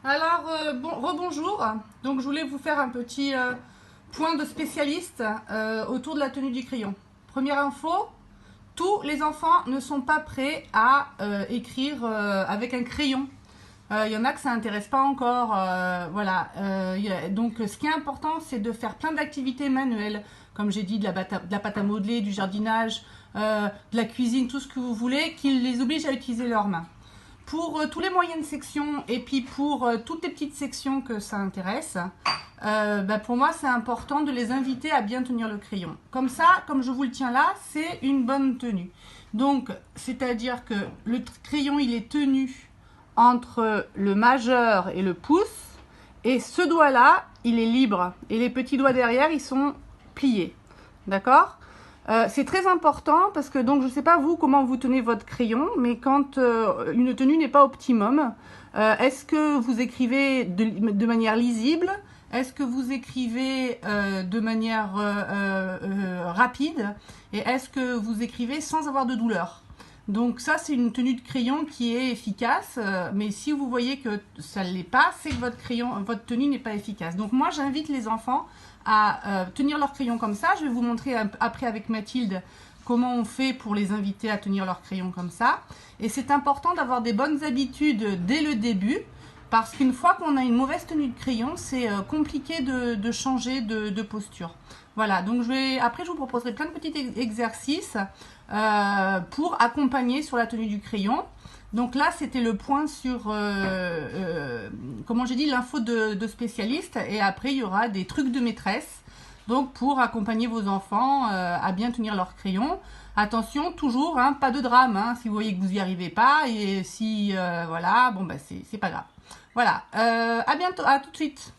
Alors, rebonjour. Donc, je voulais vous faire un petit point de spécialiste autour de la tenue du crayon. Première info, tous les enfants ne sont pas prêts à écrire avec un crayon. Il y en a que ça n'intéresse pas encore. Donc, ce qui est important, c'est de faire plein d'activités manuelles. Comme j'ai dit, de la pâte à modeler, du jardinage, de la cuisine, tout ce que vous voulez, qui les oblige à utiliser leurs mains. Pour tous les moyennes sections et puis pour toutes les petites sections que ça intéresse, pour moi c'est important de les inviter à bien tenir le crayon. Comme ça, comme je vous le tiens là, c'est une bonne tenue. Donc, c'est-à-dire que le crayon il est tenu entre le majeur et le pouce, et ce doigt-là, il est libre, et les petits doigts derrière, ils sont pliés. D'accord ? C'est très important parce que, donc, je ne sais pas vous comment vous tenez votre crayon, mais quand une tenue n'est pas optimum, est-ce que vous écrivez de manière lisible? Est-ce que vous écrivez de manière rapide? Et est-ce que vous écrivez sans avoir de douleur? Donc ça, c'est une tenue de crayon qui est efficace, mais si vous voyez que ça ne l'est pas, c'est que votre tenue n'est pas efficace. Donc moi, j'invite les enfants à tenir leur crayon comme ça. Je vais vous montrer après avec Mathilde comment on fait pour les inviter à tenir leur crayon comme ça. Et c'est important d'avoir des bonnes habitudes dès le début, parce qu'une fois qu'on a une mauvaise tenue de crayon, c'est compliqué de changer de posture. Voilà, donc après je vous proposerai plein de petits exercices pour accompagner sur la tenue du crayon. Donc là, c'était le point sur, comment j'ai dit, l'info de spécialiste. Et après, il y aura des trucs de maîtresse. Donc pour accompagner vos enfants à bien tenir leur crayon. Attention, toujours, hein, pas de drame. Hein, si vous voyez que vous n'y arrivez pas. Et si, voilà, bon, c'est pas grave. Voilà, à bientôt, à tout de suite.